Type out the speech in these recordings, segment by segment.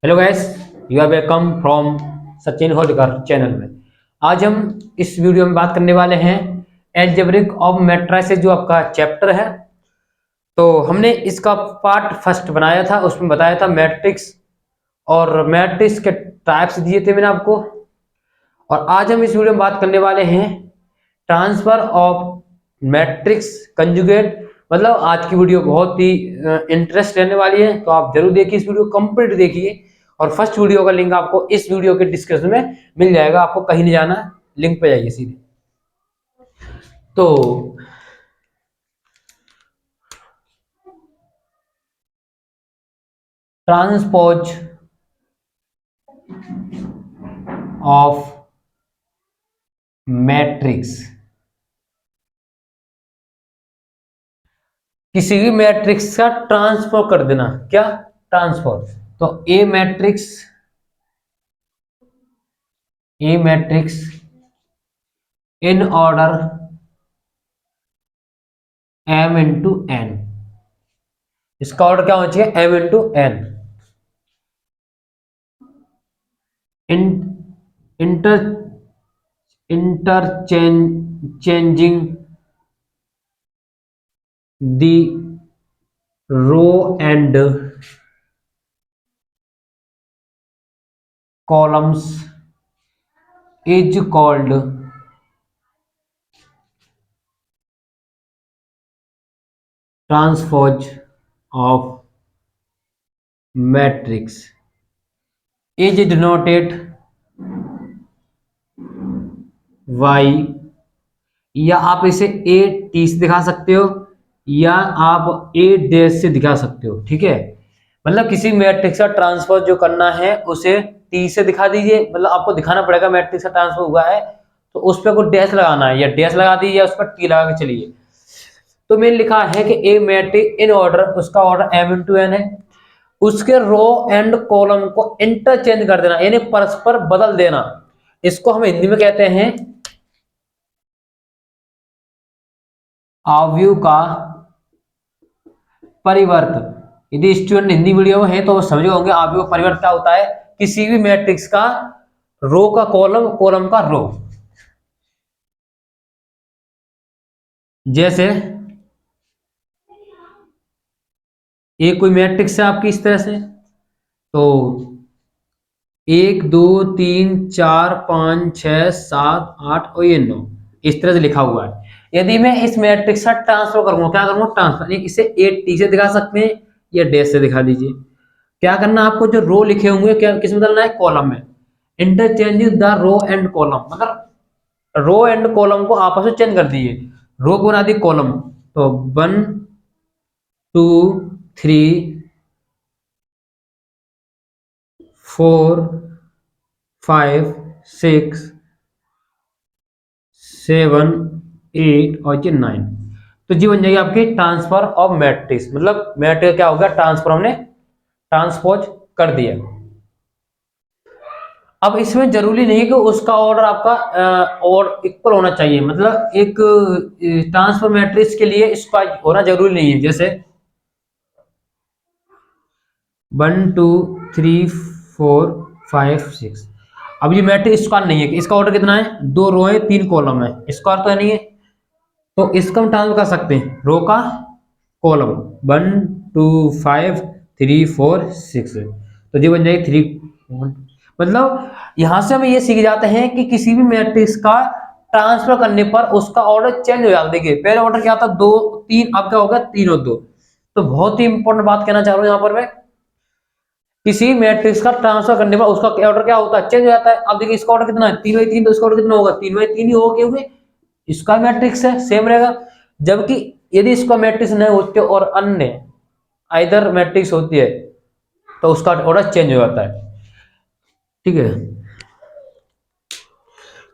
Hello guys, you are welcome from Sachin Holkar channel में। आज हम इस वीडियो में बात करने वाले हैं एल्जेब्रिक ऑफ मैट्रिसेस जो आपका चैप्टर है। तो हमने इसका पार्ट फर्स्ट बनाया था, उसमें बताया था मैट्रिक्स और मैट्रिक्स के टाइप्स दिए थे मैंने आपको। और आज हम इस वीडियो में बात करने वाले हैं ट्रांसफर ऑफ मैट्रिक्स कंजुगेट। मतलब आज की वीडियो बहुत ही इंटरेस्ट रहने वाली है, तो आप जरूर देखिए, इस वीडियो कंप्लीट देखिए। और फर्स्ट वीडियो का लिंक आपको इस वीडियो के डिस्क्रिप्शन में मिल जाएगा, आपको कहीं नहीं जाना, लिंक पे जाइए सीधे। तो ट्रांसपोज ऑफ मैट्रिक्स, किसी भी मैट्रिक्स का ट्रांसफर कर देना। क्या? ट्रांसफर। तो a matrix in order m into n. इसका ऑर्डर क्या होना चाहिए? m into n. Inter interchanging the row and columns is called transpose of matrix is denoted by, या आप इसे ए टी से दिखा सकते हो या आप ए डैश से दिखा सकते हो। ठीक है, मतलब किसी मैट्रिक्स का ट्रांसफर जो करना है उसे टी से दिखा दीजिए, मतलब आपको दिखाना पड़ेगा मैट्रिक्स का ट्रांसफर हुआ है तो उस पर कोई डैश लगाना है, या डैश लगा दीजिए या उस पर टी लगा के चलिए। तो मैंने लिखा है कि ए मैट्रिक्स इन ऑर्डर, उसका ऑर्डर m इंटू एन है, उसके रो एंड कॉलम को इंटरचेंज कर देना यानी परस्पर बदल देना। इसको हम हिंदी में कहते हैं अवयव का परिवर्त। यदि स्टूडेंट हिंदी मीडियम है तो समझ होंगे अवयव परिवर्त क्या होता है। किसी भी मैट्रिक्स का रो का कॉलम, कॉलम का रो। जैसे एक कोई मैट्रिक्स है आपकी इस तरह से, तो 1 2 3 4 5 6 7 8 और ये 9 इस तरह से लिखा हुआ है। यदि मैं इस मैट्रिक्स का ट्रांसफर करूंगा, क्या करूंगा? ट्रांसफर। इसे ए टी से दिखा सकते हैं या डैश से दिखा दीजिए। क्या करना आपको? जो रो लिखे होंगे क्या किस में बदलना है? कॉलम में। Interchange the row and column, मतलब रो एंड कॉलम को आपस में चेंज कर दीजिए। रो को बना दी कॉलम, तो 1 2 3 4 5 6 7 8 और ये 9। तो जी बन जाएगी आपकी ट्रांसफर ऑफ मैट्रिक्स। मतलब मैट्रिक्स क्या होगा? ट्रांसफर हमने ट्रांसपोज कर दिया। अब इसमें जरूरी नहीं कि उसका ऑर्डर आपका और इक्वल होना चाहिए, मतलब एक ट्रांसफर मैट्रिक्स के लिए इसका होना जरूरी नहीं है। जैसे 1 2 3 4 5 6, अब ये मैट्रिक्स स्क्वायर नहीं है कि इसका ऑर्डर कितना है? 2 रो है 3 कॉलम है, स्क्वायर तो नहीं है। तो इसका हम ट्रांसफर कर सकते हैं रो का कॉलम 1 2 5 3 4 6, तो ये बन जाएगी 3। मतलब यहां से हम ये सीख जाते हैं कि किसी भी मैट्रिक्स का ट्रांसफर करने पर उसका ऑर्डर चेंज हो जाता है। देखिए पहले ऑर्डर क्या था? 2 3, अब क्या होगा? 3 और 2। तो बहुत ही इंपॉर्टेंट बात कहना चाह रहा हूं यहां पर मैं, किसी मैट्रिक्स का ट्रांसफर करने पर उसका ऑर्डर क्या होता है? चेंज हो जाता है। अब देखिए इसका ऑर्डर कितना है? 3/3, तो इसका ऑर्डर कितना होगा? 3/3 ही होगा, क्योंकि इसका मैट्रिक्स है, सेम रहेगा। जबकि यदि इसका मैट्रिक्स नहीं होते और अन्य आइदर मैट्रिक्स होती है तो उसका ऑर्डर चेंज हो जाता है। ठीक है,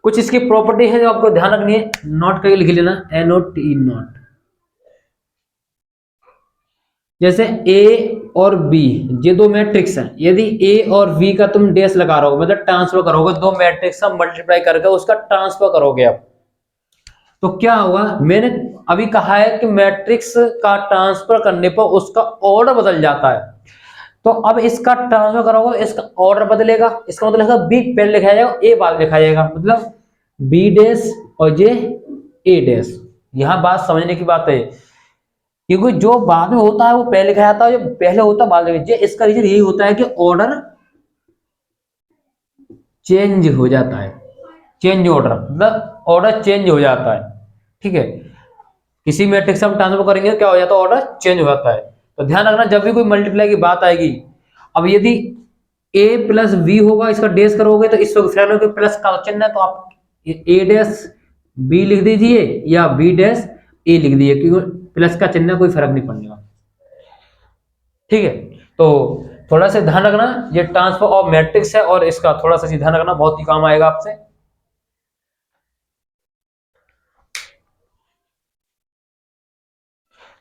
कुछ इसकी प्रॉपर्टी है जो आपको ध्यान रखनी है, नोट करके लिख लेना, NOT नोट। जैसे ए और बी, ये दो मैट्रिक्स हैं। यदि ए और बी का तुम डैश लगा रहे हो, मतलब ट्रांसफर करोगे, दो मैट्रिक्स का मल्टीप्लाई करके उसका ट्रांसफर करोगे आप, तो क्या होगा? मैंने अभी कहा है कि मैट्रिक्स का ट्रांसफर करने पर उसका ऑर्डर बदल जाता है। तो अब इसका ट्रांसफर करोगे, इसका ऑर्डर बदलेगा, इसका मतलब है बी पहले लिखा जाएगा, ए बाद लिखा जाएगा, मतलब बी डैश और ये ए डैश। यहां बात समझने की बात है, क्योंकि जो बाद में होता है वो पहले लिखा जाता है, जो पहले होता है बाद में। ये इसका रीजन यही होता है कि ऑर्डर चेंज हो जाता है, चेंज ऑर्डर मतलब ऑर्डर चेंज हो जाता है, ठीक है। किसी मैट्रिक्स से हम ट्रांसफर करेंगे तो क्या हो जाता है, ऑर्डर चेंज हो जाता है। तो ध्यान रखना जब भी कोई मल्टीप्लाई की बात आएगी, अब यदि a प्लस बी होगा, इसका डैश करोगे तो इस फ्रेंड के प्लस का चिन्ह है, तो आप a डैश बी लिख दीजिए या b डैश a लिख दीजिए, क्योंकि प्लस का चिन्ह कोई फर्क नहीं पड़ने वाला, ठीक है। तो थोड़ा सा ध्यान रखना, ये ट्रांसफर ऑफ मैट्रिक्स है और इसका थोड़ा सा ध्यान रखना, बहुत ही काम आएगा आपसे।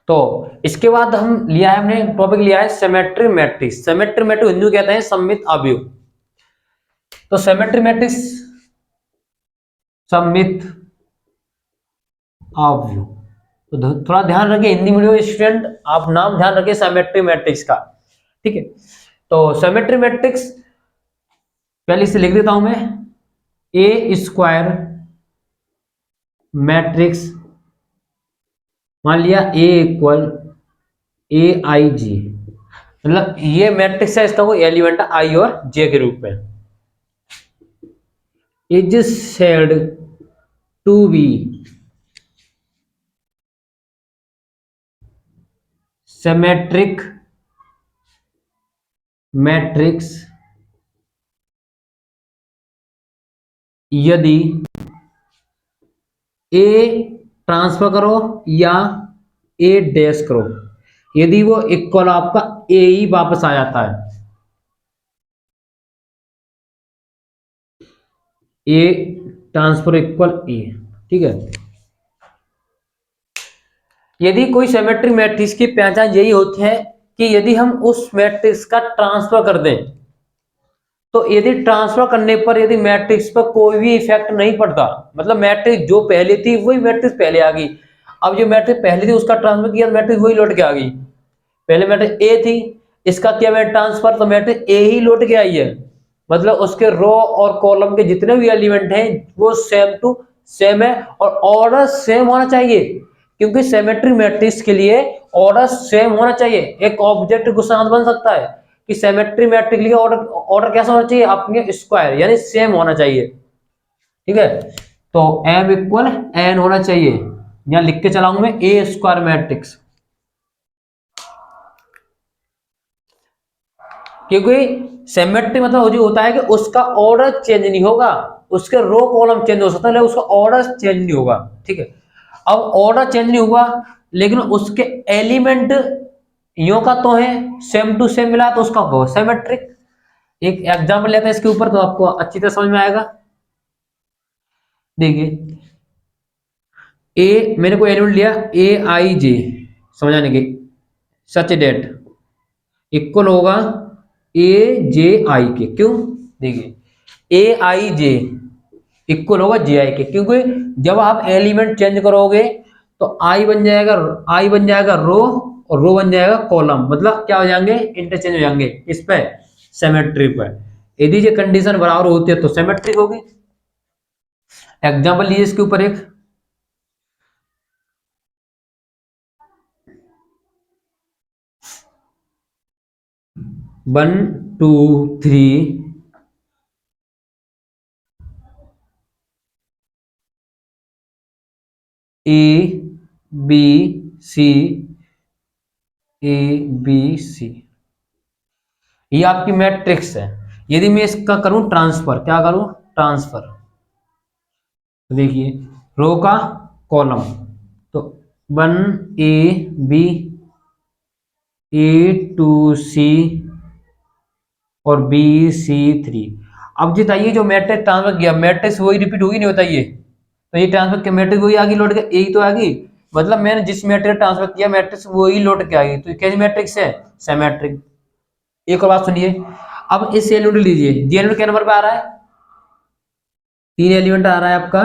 तो इसके बाद हम लिया है, हमने टॉपिक लिया है symmetry matrix. Symmetry matrix Hindi कहते हैं सममित अवयव। तो सिमेट्री मैट्रिक्स सममित अवयव, तो थोड़ा ध्यान रखिए हिंदी मीडियम स्टूडेंट, आप नाम ध्यान रखिए सिमेट्री मैट्रिक्स का, ठीक है। तो सिमेट्री मैट्रिक्स पहले से लिख देता हूं मैं, ए स्क्वायर मैट्रिक्स, मान लिया ए इक्वल ए आई जी, मतलब ये मैट्रिक्स है, इसका कोई एलिमेंट है आई और जे के रूप में, is said to be symmetric matrix यदि ए ट्रांसफर करो या ए डैश करो, यदि वो इक्वल आपका ए ही वापस आ जाता है, ए ट्रांसफर इक्वल ए, ठीक है। यदि कोई सिमेट्रिक मैट्रिक्स की पहचान यही होती है कि यदि हम उस मैट्रिक्स का ट्रांसफर कर दें, तो यदि ट्रांसफर करने पर यदि मैट्रिक्स पर कोई भी इफेक्ट नहीं पड़ता, मतलब मैट्रिक्स जो पहले थी वही मैट्रिक्स पहले आ गई, अब जो मैट्रिक्स पहले थी उसका ट्रांसफर किया, मैट्रिक्स वही लौट के आ गई। पहले मैट्रिक्स ए थी, इसका किया मैंने ट्रांसफर, तो मैट्रिक्स ए ही लौट के आई है, मतलब उसके रो और कॉलम के जितने भी एलिमेंट हैं वो सेम टू सेम है, और ऑर्डर सेम होना चाहिए, क्योंकि सिमेट्रिक मैट्रिक्स के लिए ऑर्डर सेम होना चाहिए। एक ऑब्जेक्ट क्वेश्चन बन सकता है कि सिमेट्रिक मैट्रिक्स के लिए ऑर्डर ऑर्डर कैसा होना चाहिए, आपके स्क्वायर यानी सेम होना चाहिए, ठीक है। तो m इक्वल n होना चाहिए, यहां लिख के चलाऊंगा मैं ए स्क्वायर मैट्रिक्स, क्योंकि सिमेट्री मतलब जो होता है कि उसका ऑर्डर चेंज नहीं होगा, उसके रो कॉलम चेंज हो सकता है, उसका ऑर्डर चेंज नहीं होगा, ठीक है। अब ऑर्डर चेंज नहीं हुआ, लेकिन उसके एलिमेंट यो का तो है सेम टू सेम मिला, तो उसका हो सिमेट्रिक। एक एग्जांपल लेते हैं इसके ऊपर, तो आपको अच्छी तरह समझ में आएगा। देखिए ए, मैंने कोई एलिमेंट लिया ए आई जे, समझाने के, सच डेट इक्वल होगा ए जे आई के, क्यों, देखिए ए आई जे इक्वल होगा जे आई के, क्योंकि जब आप एलिमेंट चेंज करोगे तो आई बन जाएगा, आई बन जाएगा रो और रो बन जाएगा कॉलम, मतलब क्या हो जाएंगे, इंटरचेंज हो जाएंगे इस पे सिमेट्री पे। यदि ये कंडीशन बराबर होती है तो सिमेट्रिक होगी। एग्जांपल लीजिए इसके ऊपर एक, 1 2 3 A B C, A B C, ये आपकी मैट्रिक्स है। यदि मैं इसका करूं ट्रांसफर, क्या करूं ट्रांसफर, तो देखिए रो का कॉलम, तो 1 ए बी, ए टू सी और बी सी 3। अब बताइए जो मैट्रिक्स ट्रांसफर किया, मैट्रिक्स वही रिपीट होगी नहीं, बताइए, तो ये ट्रांसफर किया मैट्रिक्स वही आ गई लौट के, यही तो आ गई, मतलब मैंने जिस मैट्रिक्स ट्रांसफर किया मैट्रिक्स वही लौट के आ गई, तो कैसी मैट्रिक्स है, सिमेट्रिक। एक और बात सुनिए, अब इस एलिमेंट लीजिए, जी एलिमेंट क्या नंबर पे आ रहा है, 3 एलिमेंट आ रहा है आपका,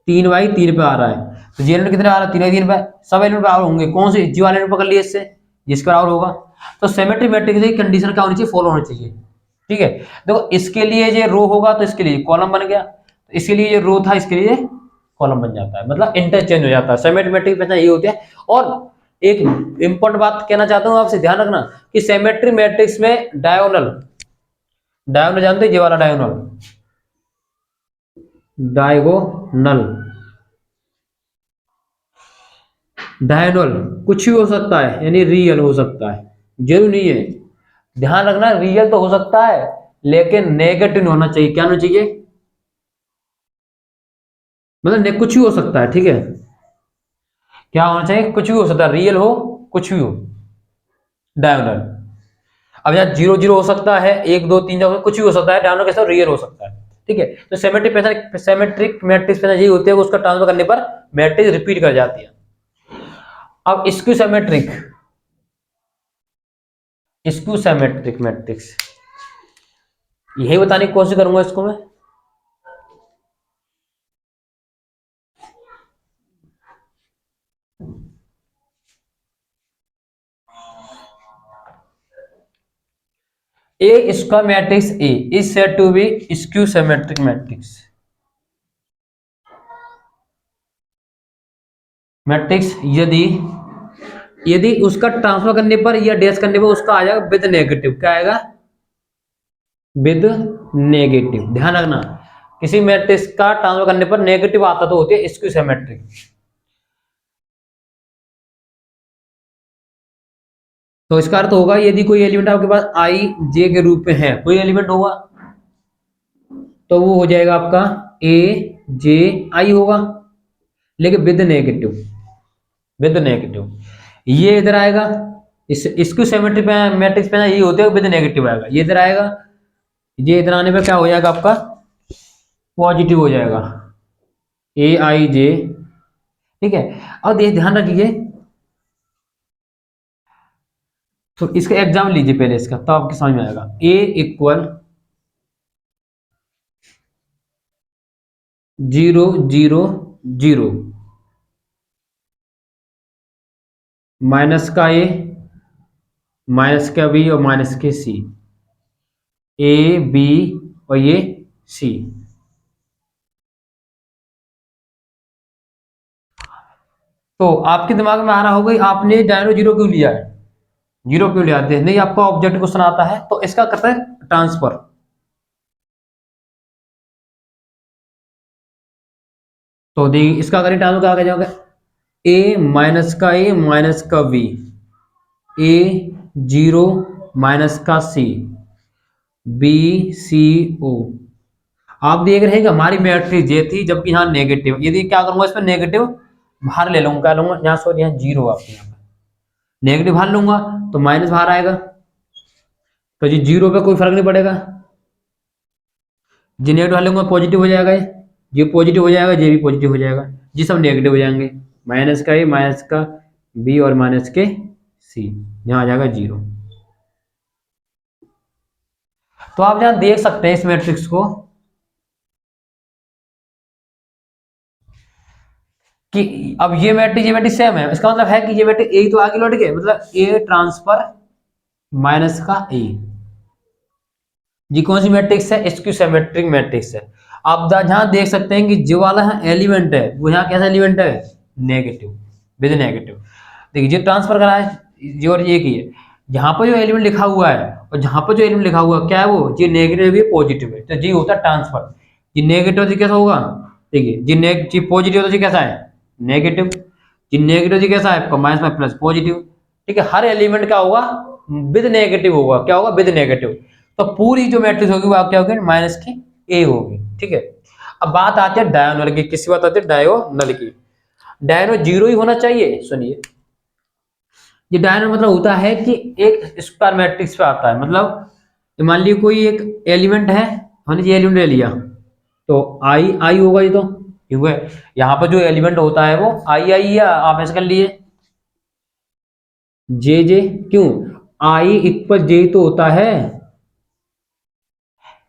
3 बाई 3 पे आ रहा है, तो जी एलिमेंट कितने आ रहा है, 3 बाई 3 पे, सब एलिमेंट बराबर होंगे, कौन से जी वाले एलिमेंट पकड़ लिए इससे, जिसका बराबर होगा, तो सिमेट्रिक मैट्रिक्स की कंडीशन क्या होनी चाहिए, फॉलो होनी चाहिए। ठीक है, देखो इसके लिए ये रो होगा तो इसके लिए कॉलम बन गया, तो इसके लिए ये रो था इसके लिए कॉलम बन जाता है, मतलब इंटरचेंज हो जाता है। सिमेट्रिक मैट्रिक्स पहचान ये होती है। और एक इंपॉर्टेंट बात कहना चाहता हूं आपसे, ध्यान रखना कि सिमेट्रिक मैट्रिक्स में डायगोनल, डायगोनल जानते हैं, ये वाला डायगोनल, डायगोनल, डायगोनल कुछ भी हो सकता है, यानी रियल हो सकता है, जरूर नहीं है। ध्यान रखना, रियल तो हो सकता है लेकिन नेगेटिव नहीं होना चाहिए। क्या होना चाहिए, मतलब कुछ भी हो सकता है। ठीक है, क्या होना चाहिए, कुछ भी हो सकता है, रियल हो कुछ भी हो, डायगोनल। अब यहाँ 0 0 हो सकता है, 1 2 3 कुछ भी हो सकता है, डायगोनल कैसा रियल हो सकता है। ठीक है, तो सिमेट्रिक मैट्रिक्स यही होती है, उसका ट्रांसफर करने पर मैट्रिक्स रिपीट कर जाती है। अब skew symmetric, skew symmetric matrix यही बताने की कोशिश करूंगा इसको मैं। A square matrix A is said to be skew symmetric matrix. Matrix यदि यदि उसका ट्रांसफर करने पर या डैश करने पर उसका आ जाएगा विद नेगेटिव, क्या आएगा, विद नेगेटिव। ध्यान रखना, किसी मैट्रिक्स का ट्रांसफर करने पर नेगेटिव आता तो होती है स्क्यू सिमेट्रिक। तो इसका अर्थ होगा यदि कोई एलिमेंट आपके पास आई जे के रूप में है, कोई एलिमेंट होगा तो वो हो जाएगा आपका ए जे आई होगा, लेकिन विद नेगेटिव, विद नेगेटिव ये इधर आएगा। इस इसको सिमेट्रिक मैट्रिक्स पे ना ये होते हैं विद नेगेटिव आएगा, ये इधर आएगा, ये इधर आने पे क्या हो जाएगा आपका पॉजिटिव हो जाएगा, ए आई जे। ठीक है, अब ध्यान रखिए, तो इसका एग्जाम लीजिए पहले इसका, तो आपके समझ में आएगा। ए इक्वल 0 0 0 माइनस का ए, माइनस का बी और माइनस के सी, ए बी और ये सी। तो आपके दिमाग में आ रहा होगा आपने डायनो जीरो क्यों लिया है, जीरो क्यों लिया है, नहीं आपका ऑब्जेक्ट क्वेश्चन आता है तो इसका करता है ट्रांसफर। तो देखिए इसका करें ट्रांसफर क्या जाएगा, ए माइनस का ए माइनस का बी, ए जीरो माइनस का सी, बी सी ओ। आप देख रहे हैं कि हमारी मैट्रिक्स ये थी, जबकि यहाँ नेगेटिव, यदि क्या करूंगा इसमें नेगेटिव बाहर ले लूंगा, क्या लूंगा यहाँ, सॉरी यहाँ जीरो, आपके यहाँ पे नेगेटिव बाहर लूंगा तो माइनस बाहर आएगा, तो जी जीरो पे कोई फर्क नहीं पड़ेगा, जी नेगेटिव बाहर लूंगा पॉजिटिव हो जाएगा, ये पॉजिटिव हो जाएगा, ये भी पॉजिटिव हो जाएगा, जी सब नेगेटिव हो जाएंगे, माइनस का ए माइनस का बी और माइनस के सी, यहाँ आ जाएगा जीरो। तो आप यहाँ देख सकते हैं इस मैट्रिक्स को कि अब ये मैट्रिक्स सेम है, इसका मतलब है कि ये मैट्रिक्स ए तो आगे लौट गए, मतलब ए ट्रांसफर माइनस का ए, ये कौन सी मैट्रिक्स है, स्क्यू सिमेट्रिक मैट्रिक्स है। आप जहां देख सकते हैं कि जो वाला एलिमेंट है वो यहाँ कैसा एलिमेंट है, नेगेटिव, विद नेगेटिव। देखिए ये ट्रांसफर करा है, ये और ये की है, यहाँ पर जो एलिमेंट लिखा हुआ है और जहां पर जो एलिमेंट लिखा हुआ है क्या है, वो ये नेगेटिव है पॉजिटिव है, तो ये होता है ट्रांसफर। ये नेगेटिव जी कैसा होगा, देखिए जी पॉजिटिव तो जी कैसा है नेगेटिव, जी नेगेटिव जी कैसा है माइनस में प्लस पॉजिटिव। ठीक है, हर एलिमेंट क्या होगा विद नेगेटिव होगा, क्या होगा विद नेगेटिव। तो पूरी जो मैट्रिक्स होगी वो क्या होगी, माइनस की ए होगी। ठीक है, अब बात आती है डायगोनल की, किसी बात आती है डायगोनल की। डायगोनल जीरो ही होना चाहिए, सुनिए, ये डायगोनल मतलब होता है कि एक स्क्वायर मैट्रिक्स पे आता है, मतलब मान लीजिए कोई एक एलिमेंट है, हमने ये एलिमेंट ले लिया तो आई आई होगा, ये तो ठीक है, यहाँ पर जो एलिमेंट होता है वो आई आई, या आप ऐसे कर लिए जे जे, क्यों आई इक्वल जे तो होता है,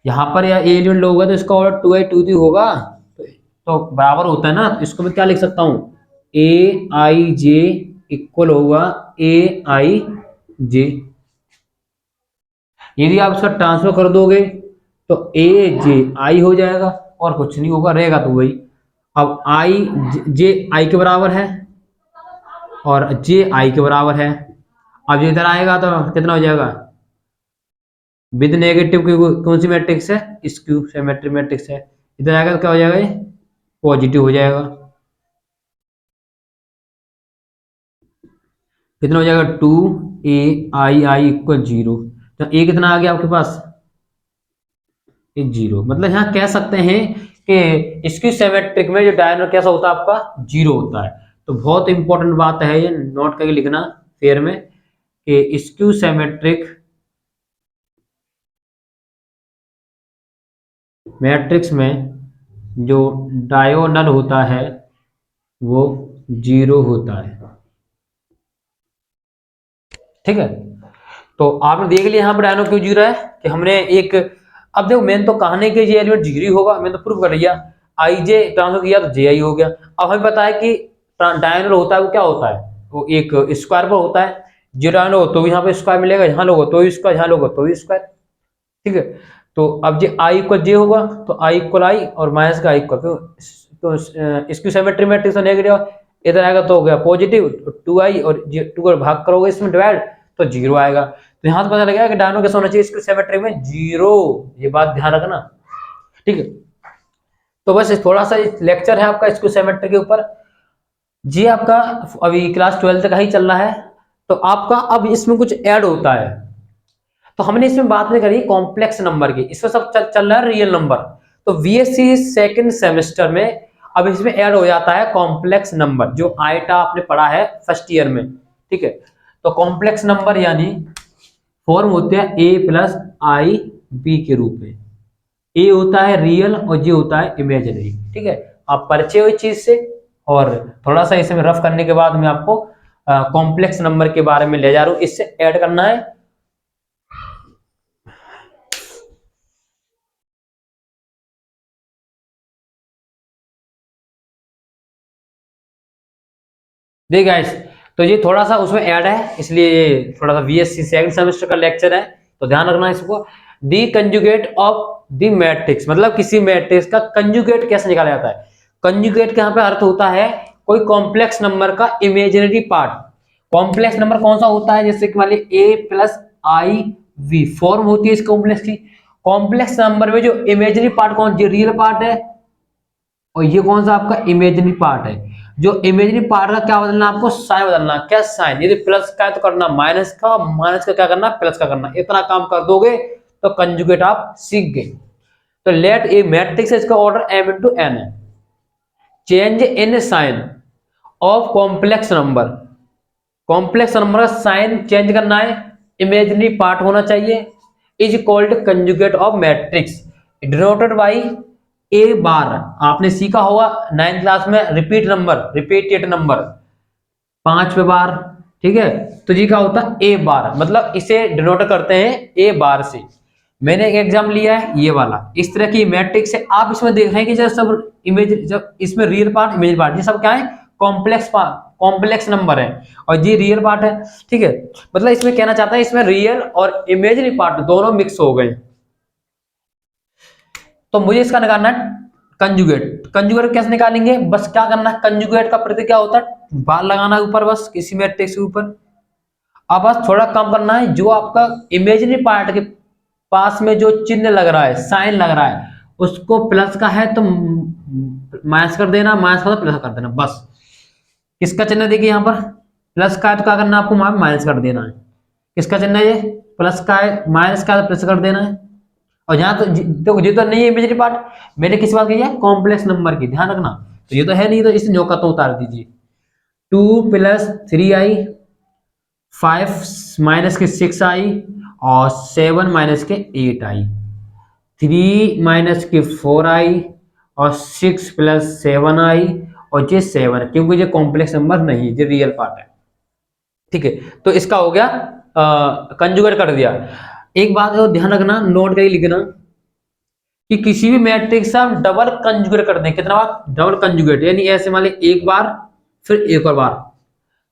यहाँ पर या ए एलिमेंट होगा तो इसका ऑर्डर 2i 2 होगा, तो बराबर होता है ना, तो इसको मैं क्या लिख सकता हूँ, ए आई जे इक्वल होगा ए आई जे। यदि आप इसका ट्रांसफर कर दोगे तो ए जे आई हो जाएगा और कुछ नहीं होगा, रहेगा तो वही। अब आई जे आई के बराबर है और जे आई के बराबर है। अब ये इधर आएगा तो कितना हो जाएगा, विद नेगेटिव की कौन सी मैट्रिक्स है, स्क्यू सिमेट्रिक मैट्रिक्स है। इधर आएगा तो क्या हो जाएगा, ये पॉजिटिव हो जाएगा। कितना हो जाएगा, 2 ai इक्वल 0। तो ए कितना आ गया आपके पास, ये 0। मतलब यहाँ कह सकते हैं कि स्क्यू सिमेट्रिक में जो डायगोनल कैसा होता है आपका, 0 होता है। तो बहुत इंपॉर्टेंट बात है ये, नोट करके लिखना फेयर में कि स्क्यू सिमेट्रिक मैट्रिक्स में जो डायगोनल होता है वो 0 होता है। ठीक है, तो आपने देख लिया यहाँ पर डायगोनल क्यों 0 है कि हमने एक, अब देखो मैंने तो कहानी के ये एलिमेंट 0 ही होगा, मैंने तो प्रूव कर लिया। आई जे ट्रांसफर किया तो जे आई हो गया। अब हमें पता है कि डायगोनल होता है वो क्या होता है, वो एक स्क्वायर पर होता है। जे डायगोनल हो तो यहाँ पे स्क्वायर मिलेगा, यहाँ लोगो तो स्क्वायर, यहाँ लोगो तो स्क्वायर। ठीक है, तो अब जे आई इक्वल जे होगा तो आई इक्वल आई और माइनस का आई इक्वल, तो इसकी सिमेट्री मैट्रिक्स तो नेगेटिव, इधर आएगा तो हो गया पॉजिटिव, 2i और 2 को भाग करोगे इसमें डिवाइड तो 0 आएगा। तो यहाँ से पता लगेगा कि डायगोनल कैसा होना चाहिए इसकी सिमेट्री में, 0। ये बात ध्यान रखना। ठीक है, तो बस थोड़ा सा लेक्चर है आपका इसको सिमेट्री के ऊपर जी। आपका अभी क्लास 12 का ही चल रहा है, तो आपका अब इसमें कुछ ऐड होता है। तो हमने इसमें बात नहीं करी कॉम्प्लेक्स नंबर की, इसमें सब चल रहा है रियल नंबर। तो बीएससी सेकंड सेमेस्टर में अब इसमें ऐड हो जाता है कॉम्प्लेक्स नंबर, जो आइटा आपने पढ़ा है फर्स्ट ईयर में। ठीक है, तो कॉम्प्लेक्स नंबर यानी फॉर्म होते हैं ए प्लस आई बी के रूप में। ए होता है रियल और जी होता है इमेजिनरी। ठीक है, आप परिचय हो इस चीज से, और थोड़ा सा इसमें रफ करने के बाद मैं आपको कॉम्प्लेक्स नंबर के बारे में ले जा रहा हूं, इससे ऐड करना है। देख गाइस, तो ये थोड़ा सा उसमें ऐड है, इसलिए ये थोड़ा सा बीएससी सेकंड सेमेस्टर का लेक्चर है, तो ध्यान रखना इसको। दी कंजुगेट ऑफ द मैट्रिक्स, मतलब किसी मैट्रिक्स का कंजुगेट कैसे निकाला जाता है। कंजुगेट का यहाँ पे अर्थ होता है कोई कॉम्प्लेक्स नंबर का इमेजिनरी पार्ट। कॉम्प्लेक्स नंबर कौन सा होता है, जैसे कि मान लीजिए ए प्लस आई वी फॉर्म होती है इस कॉम्प्लेक्स की। कॉम्प्लेक्स नंबर में जो इमेजिनरी पार्ट कौन, जो रियल पार्ट है, और ये कौन सा आपका इमेजिनरी पार्ट है। जो इमेजिनरी पार्ट का क्या बदलना, आपको साइन बदलना। क्या साइन, यदि प्लस का है तो करना माइनस का, माइनस का क्या करना, प्लस का करना। इतना काम कर दोगे तो कंजुगेट आप सीख गए। तो लेट ए मैट्रिक्स है, इसका ऑर्डर m इंटू n है। Change in sign of complex number, complex number का साइन चेंज करना है, इमेजिनरी पार्ट होना चाहिए, is called conjugate of matrix, denoted by A bar. आपने सीखा होगा 9th क्लास में रिपीट नंबर, रिपीटेड नंबर 5वें बार। ठीक है, तो जी क्या होता है ए बार, मतलब इसे डिनोट करते हैं ए बार से। मैंने एक एग्जाम लिया है ये वाला, इस तरह की मैट्रिक्स है। आप इसमें देख रहे हैं कि जब सब इमेज, जब इसमें रियल पार्ट इमेज पार्ट, ये सब क्या है, कॉम्प्लेक्स पार्ट, कॉम्प्लेक्स नंबर है, और ये रियल पार्ट है। ठीक है, मतलब इसमें कहना चाहता है इसमें रियल और इमेजिनरी पार्ट दोनों मिक्स हो गए। तो मुझे इसका निकालना है कंजुगेट। कंजुगेट कैसे निकालेंगे, बस क्या करना है, कंजुगेट का प्रतीक क्या होता है, बार लगाना है ऊपर, बस किसी मैट्रिक्स के ऊपर। अब बस थोड़ा कम करना है, जो आपका इमेजिनरी पार्ट के पास में जो चिन्ह लग रहा है, साइन लग रहा है, उसको प्लस का है तो माइनस कर देना, माइनस का तो प्लस कर देना। बस किसका चिन्ह देखिए यहाँ पर प्लस का है तो क्या करना है, आपको माइनस कर देना है। किसका चिन्ह है, ये प्लस का है, माइनस का है तो प्लस कर देना है। और यहाँ तो देखो ये तो नहीं है इमेजिनरी पार्ट, मैंने किस बात कही है, कॉम्प्लेक्स नंबर की, ध्यान रखना। तो ये तो है नहीं, तो इस न्योका तो उतार दीजिए। 2 प्लस 3i, 5 माइनस के 6i और 7 माइनस के 8i, 3 माइनस के 4i और 6 प्लस 7i और ये 7, क्योंकि ये कॉम्प्लेक्स नंबर नहीं, ये रियल पार्ट है। ठीक है, तो इसका हो गया कंजुगेट कर दिया। एक बात है ध्यान रखना, नोट करके लिखना कि किसी भी मैट्रिक्स से हम डबल कंजुगेट कर दें, कितना बार डबल कंजुगेट, यानी ऐसे मान लीजिए एक बार फिर एक और बार,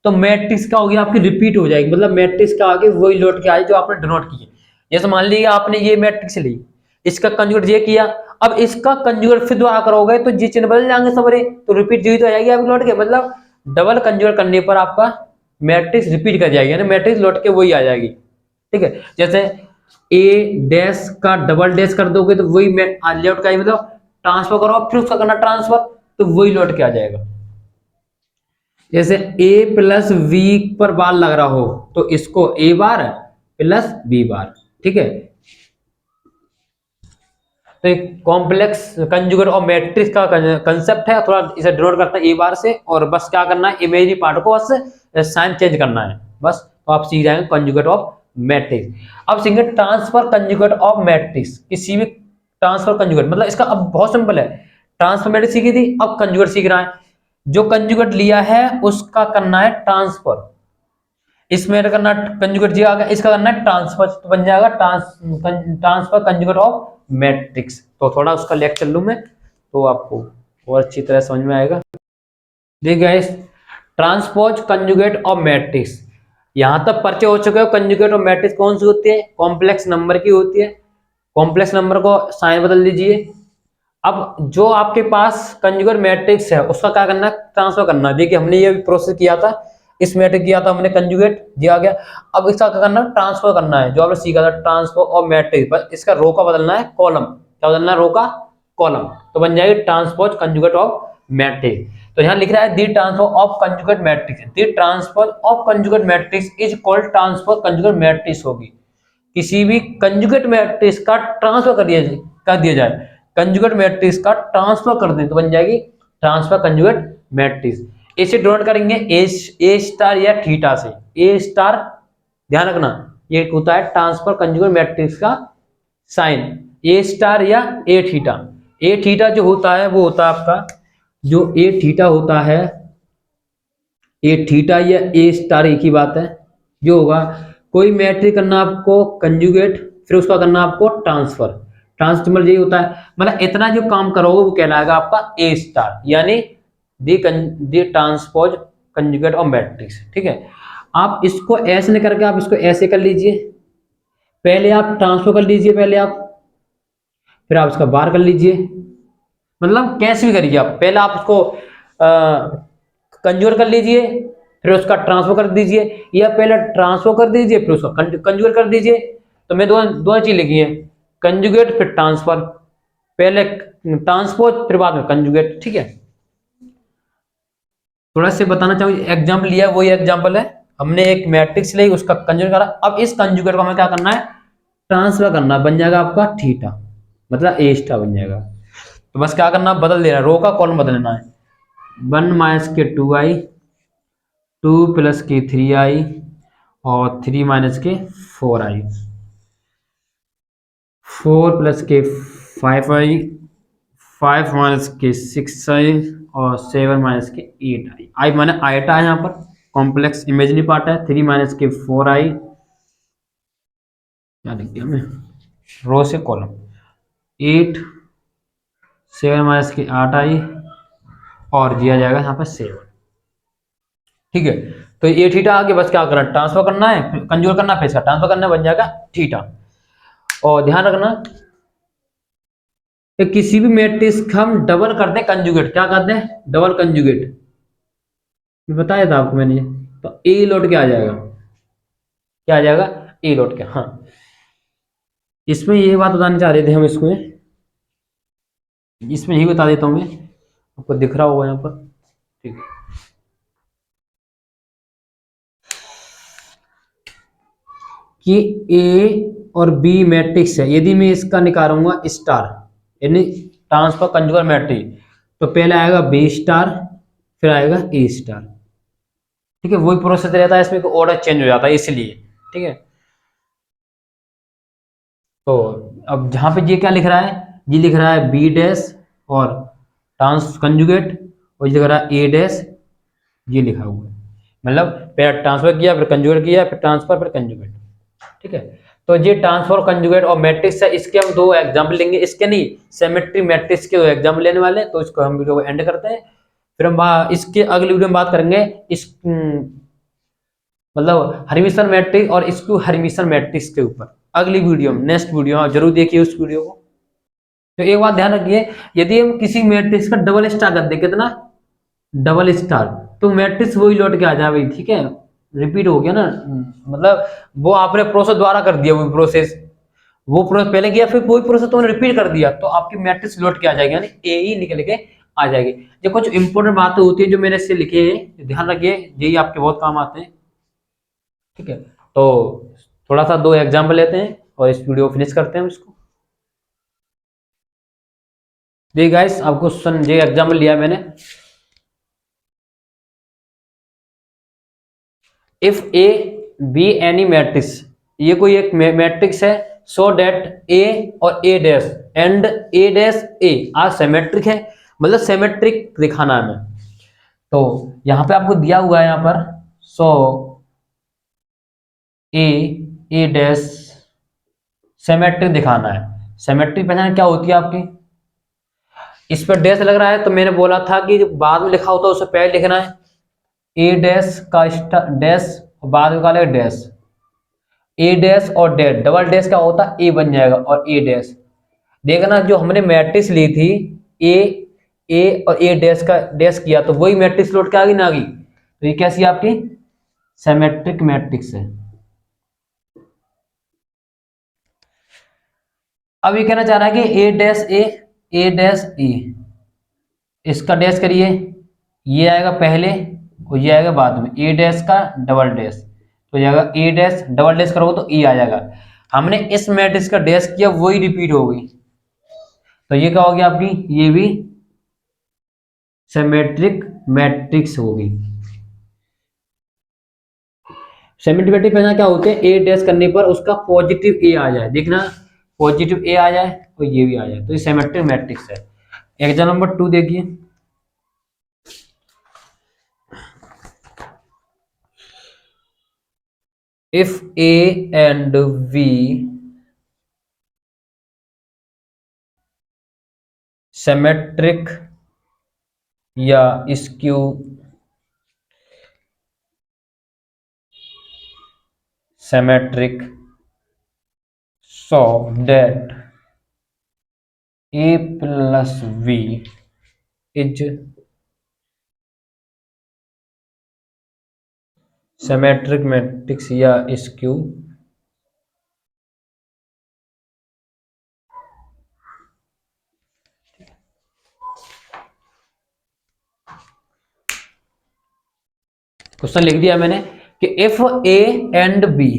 तो मैट्रिक्स का हो गया आपकी रिपीट हो जाएगी, मतलब मैट्रिक्स का आगे वही लौट के आए जो आपने डिनोट किए। जैसे मान लीजिए आपने ये मैट्रिक्स ली, इसका कंजुगेट ये किया, अब इसका कंजुगेट फिर दोबारा करोगे तो जी चिन्ह बदल जाएंगे सबरे, तो रिपीट जी तो आ जाएगी आपकी लौट के, मतलब डबल कंजुगेट करने पर आपका मैट्रिक्स रिपीट कर जाएगी, यानी मैट्रिक्स लौट के वही आ जाएगी। ठीक है, जैसे ए डैश का डबल डैश कर दोगे तो वही लौट के आएगी, मतलब ट्रांसफर करो फिर उसका करना ट्रांसफर तो वही लौट के आ जाएगा। जैसे a प्लस वी पर बार लग रहा हो तो इसको a बार प्लस b बार। ठीक है, तो एक कॉम्प्लेक्स कंजुगेट और मैट्रिक्स का कंसेप्ट है, थोड़ा इसे डिनोट करता है a बार से, और बस क्या करना है इमेजिनरी पार्ट को बस साइन चेंज करना है बस, तो आप सीख जाएंगे कंजुगेट ऑफ मैट्रिक्स। अब सीखेंगे ट्रांसफर कंजुगेट ऑफ मैट्रिक्स, किसी भी ट्रांसफर कंजुगेट, मतलब इसका अब बहुत सिंपल है, ट्रांसफर मैट्रिक्स सीखी थी, अब कंजुगेट सीख रहा है, जो कंजुगेट लिया है उसका करना है ट्रांसफर, इसमें करना कंजुगेट जी आ गया, इसका करना है ट्रांसफर, तो बन जाएगा ट्रांसफर कंजुगेट ऑफ मैट्रिक्स। तो थोड़ा उसका लेक्चर लूं मैं तो आपको और अच्छी तरह समझ में आएगा। देखिए guys, transpose conjugate of matrix, यहां तक परिचय हो चुके हो। कंजुगेट ऑफ मैट्रिक्स कौन सी होती है, कॉम्प्लेक्स नंबर की होती है, कॉम्प्लेक्स नंबर को साइन बदल दीजिए। अब जो आपके पास कंजुगेट मैट्रिक्स है उसका क्या करना है, ट्रांसफर करना है। देखिए हमने ये प्रोसेस किया था, इस मैट्रिक्स किया था हमने कंजुगेट दिया गया, अब इसका क्या करना है ट्रांसफर करना है, जो आपने सीखा था ट्रांसफर ऑफ मैट्रिक्स, बस इसका रो का बदलना है कॉलम, क्या बदलना है रो का कॉलम, तो बन जाएगी ट्रांसपोज कंजुगेट ऑफ मैट्रिक्स। तो यहाँ लिख रहा है the transfer of conjugate matrix, the transfer of conjugate matrix is called transfer conjugate matrix होगी, किसी भी कंजुगेट मैट्रिक्स का ट्रांसफर कर दिया जाए, कंजुगेट मैट्रिक्स का ट्रांसफर कर दें तो बन जाएगी ट्रांसफर कंजुगेट मैट्रिक्स। इसे डिनोट करेंगे ए स्टार या थीटा से, ए स्टार ध्यान रखना ये होता है ट्रांसफर कंजुगेट मैट्रिक्स का साइन, ए स्टार या ए थीटा। ए थीटा जो होता है वो होता है आपका, जो ए थीटा होता है, ए थीटा या ए स्टार एक ही बात है, जो होगा कोई मैट्रिक्स करना आपको कंजुगेट, फिर उसका करना आपको ट्रांसफर, ट्रांसफर यही होता है, मतलब इतना जो काम करोगे वो कहलाएगा आपका ए स्टार, यानी दी ट्रांसपोज कंजुगेट ऑफ मैट्रिक्स। ठीक है, आप इसको ऐसे नहीं करके आप इसको ऐसे कर लीजिए, पहले आप ट्रांसफर कर लीजिए, पहले आप फिर आप इसका बार कर लीजिए, मतलब कैसे भी करिए आप, पहले आप उसको कंजुगेट कर लीजिए फिर उसका ट्रांसफर कर दीजिए, या पहले ट्रांसफर कर दीजिए फिर उसका कंजुगेट कर दीजिए। तो मैं दो चीज लिखी है, कंजुगेट फिर ट्रांसफर, पहले ट्रांसपोज फिर बाद में कंजुगेट। ठीक है, थोड़ा से बताना चाहूंगा, एग्जाम्पल लिया वही एग्जाम्पल है, हमने एक मैट्रिक्स ली उसका कंजुगेट करा, अब इस कंजुगेट को हमें क्या करना है ट्रांसफर करना, बन जाएगा आपका थीटा, मतलब ए स्टार बन जाएगा। तो बस क्या करना बदल देना, रो का कॉलम बदलना है, 1 माइनस के 2i, 2 प्लस के 3i और 3 माइनस के 4i, 4 प्लस के 5i, 5 माइनस के 6i और 7 माइनस के 8i, आई माने आयटा है यहाँ पर, कॉम्प्लेक्स इमेजिनरी पार्ट है, 3 माइनस के 4i, क्या लिख दिया मैं रो से कॉलम, 8, 7 माइनस के 8i और दिया जाएगा यहाँ पर 7। ठीक है, तो ये थीटा आगे बस क्या करना ट्रांसफर करना है, कंजुगेट करना फिर इसका ट्रांसफर करना, बन जाएगा थीटा। और ध्यान रखना कि किसी भी मैट्रिक्स का हम डबल करते हैं कंजुगेट, क्या करते हैं डबल कंजुगेट, मैं बताया था आपको मैंने, तो ए लौट के आ जाएगा, क्या आ जाएगा ए लौट के। हाँ, इसमें ये बात बताना चाह रहे थे हम, इसमें यही बता देता हूं मैं, आपको दिख रहा होगा यहाँ पर। ठीक है, कि ए और बी मैट्रिक्स है, यदि मैं इसका निकालूंगा स्टार यानी ट्रांसफर कंजुगेट मैट्रिक्स, तो पहले आएगा बी स्टार फिर आएगा ए स्टार। ठीक है, वही प्रोसेस रहता है, इसमें ऑर्डर चेंज हो जाता है इसलिए। ठीक है, तो अब जहां पे ये क्या लिख रहा है, ये लिख रहा है बी डैश और ट्रांस कंजुगेट, और ये लिख रहा है ए डैश, ये लिखा हुआ है, मतलब पहले ट्रांसफर किया फिर कंजुगेट किया फिर ट्रांसफर फिर कंजुगेट। ठीक है, तो ये ट्रांसफर कंजुगेट और मैट्रिक्स है, इसके हम दो एग्जाम्पल लेंगे, इसके नहीं सिमेट्री मैट्रिक्स के दो एग्जाम्पल लेने वाले हैं, तो इसको हम वीडियो को एंड करते हैं, फिर हम इसके अगले वीडियो में बात करेंगे इस मतलब हर्मिशन मैट्रिक्स और स्क्यू हर्मिशन मैट्रिक्स के ऊपर। अगली वीडियो में, नेक्स्ट वीडियो में जरूर देखिए उस वीडियो को। तो एक बात ध्यान रखिए, यदि हम किसी मैट्रिक्स का डबल स्टार कर दे, कितना डबल स्टार, तो मैट्रिक्स वही लौट के आ जाए भाई, ठीक है, रिपीट हो गया ना, मतलब वो आपने प्रोसेस द्वारा कर दिया, वो प्रोसेस, वो प्रोसेस पहले किया फिर वही प्रोसेस तुमने रिपीट कर दिया, तो आपकी मैट्रिक्स लौट के आ जाएगी, यानी ए ही निकल के आ जाएगी। जो कुछ इंपॉर्टेंट बातें होती है जो मैंने इससे लिखे हैं, ध्यान रखिए, यही आपके बहुत काम आते हैं, ठीक है। तो थोड़ा सा दो एग्जाम्पल लेते हैं और इस वीडियो फिनिश करते हैं इसको। देखिए गाइस, आपको ये एग्जाम्पल लिया मैंने, if A be any matrix, ये कोई एक मैट्रिक्स है, सो डेट ए और A dash and A dash A are symmetric है, मतलब सिमेट्रिक दिखाना है हमें। तो यहां पे आपको दिया हुआ है यहां पर, सो ए ए डैश सिमेट्रिक दिखाना है। सिमेट्रिक पहचान क्या होती है आपकी, इस पर डैश लग रहा है, तो मैंने बोला था कि जो बाद में लिखा होता है उससे पहले लिखना है, ए डैश का डैश बाद में निकालेगा डैश, ए डैश और डैश, डबल डैश क्या होता है, ए बन जाएगा और ए डैश। देखना जो हमने मैट्रिक्स ली थी, ए और ए डैश का डैश किया, तो वही मैट्रिक्स लौट के आ गई ना, आ गई, तो ये कैसी है आपकी सिमेट्रिक मैट्रिक्स है। अब ये कहना चाह रहा है कि ए डैश ए, इसका डैश करिए, ये आएगा पहले और ये आएगा बाद में, ए डैश का डबल डैश, तो जाएगा ए डैश, डबल डैश करोगे तो ए आ जाएगा। हमने इस मैट्रिक्स का डैश किया, वही रिपीट हो गई, तो ये क्या होगी आपकी, ये भी सिमेट्रिक मैट्रिक्स होगी। सिमेट्रिक मैट्रिक्स पहले क्या होते हैं, ए डैश करने पर उसका पॉजिटिव ए आ जाए, देखना पॉजिटिव ए आ जाए और ये भी आ जाए, तो ये सिमेट्रिक मैट्रिक्स है। एग्जाम्पल नंबर 2 देखिए, if A and V symmetric या skew symmetric, so that A plus V is symmetric matrix या skew, क्वेश्चन लिख दिया मैंने कि if A and B,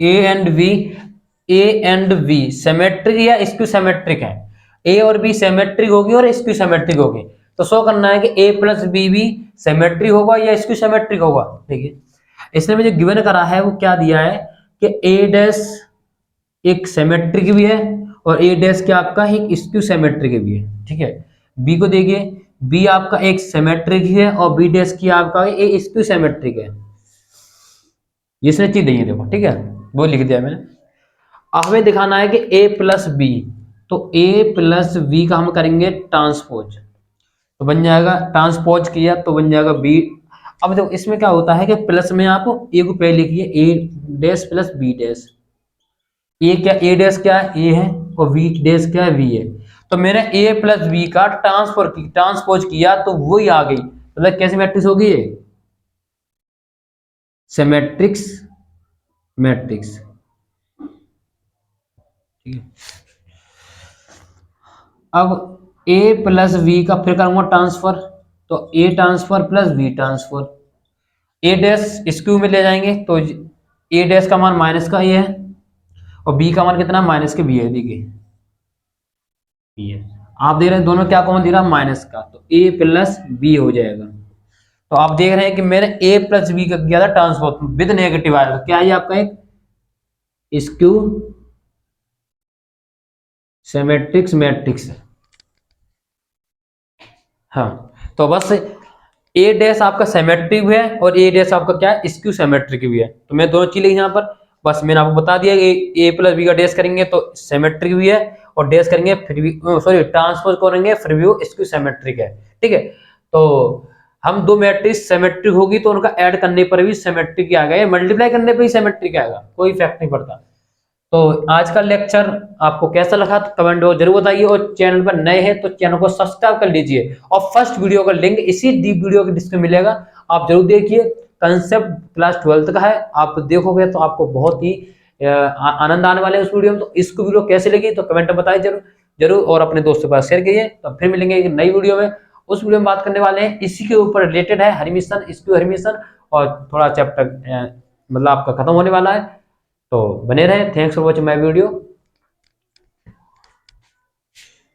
A and B, A and B symmetric या skew symmetric है, A और B symmetric होगी और स्क्यू सिमेट्रिक होगी, तो शो करना है कि ए प्लस बी भी सिमेट्रिक होगा या स्क्यू सिमेट्रिक होगा। देखिए इसने मुझे गिवन करा है, वो क्या दिया है कि ए डैश एक सिमेट्रिक भी है और ए डैश क्या आपका एक स्क्यू सिमेट्रिक भी है, ठीक है। बी को देखिए, बी आपका एक सिमेट्रिक है और बी डैश की आपका एक स्क्यू सिमेट्रिक है, इसने चीज दी है देखो, ठीक है, वो लिख दिया मैंने। हमें दिखाना है कि a प्लस बी, तो a प्लस बी का हम करेंगे ट्रांसपोज, तो बन जाएगा, ट्रांसपोज किया तो बन जाएगा b। अब देखो इसमें क्या होता है कि प्लस में आप a को पहले लिखिए, a dash plus b dash, a क्या, a डैश क्या है, a है और b डैश क्या है, v है, तो मैंने a प्लस बी का ट्रांसपोज किया तो वही आ गई, मतलब कैसी मैट्रिक्स होगी ये, सिमेट्रिक्स मैट्रिक्स, ठीक है। अब a प्लस बी का फिर करूंगा ट्रांसफर, तो a transfer plus b transfer, a dash skew में ले जाएंगे तो a डैश का मान माइनस का a है और b का मान कितना माइनस के b है, देखिए b है, आप देख रहे हैं दोनों क्या कॉमन दे रहा है, माइनस का, तो a प्लस b हो जाएगा। तो आप देख रहे हैं कि मैंने a प्लस बी का किया था ट्रांसफर विद नेगेटिव आया, तो क्या है आपका एक स्क्यू सिमेट्रिक्स मैट्रिक्स है। हाँ, तो बस ए डैश आपका सिमेट्रिक भी है और ए डैश आपका क्या है, स्क्यू सिमेट्रिक भी है, तो मैं दोनों चीज लिखी यहाँ पर, बस मैंने आपको बता दिया कि ए प्लस बी का डैश करेंगे तो सिमेट्रिक भी है और डैश करेंगे फिर भी, सॉरी ट्रांसपोज करेंगे फिर भी वो स्क्यू सिमेट्रिक है, ठीक है। तो हम दो मैट्रिक्स सिमेट्रिक होगी तो उनका ऐड करने पर भी सिमेट्रिक आ गया, मल्टीप्लाई करने पर भी सिमेट्रिक आएगा, कोई इफेक्ट नहीं पड़ता। तो आज का लेक्चर आपको कैसा लगा तो कमेंट में जरूर बताइए, और चैनल पर नए हैं तो चैनल को सब्सक्राइब कर लीजिए, और फर्स्ट वीडियो का लिंक इसी वीडियो के डिस्क्रिप्शन में मिलेगा, आप जरूर देखिए। कंसेप्ट क्लास 12th का है, आप देखोगे तो आपको बहुत ही आनंद आने वाले है उस वीडियो में। तो इसको वीडियो कैसे लगी तो कमेंट में बताइए जरूर जरूर, और अपने दोस्तों के पास शेयर कीजिए। तो फिर मिलेंगे एक नई वीडियो में। उस वीडियो में बात करने वाले हैं इसी के ऊपर रिलेटेड है, हरमिशन, स्क्यू हरमिशन, और थोड़ा चैप्टर मतलब आपका खत्म होने वाला है। तो बने रहे। Thanks for watching my video.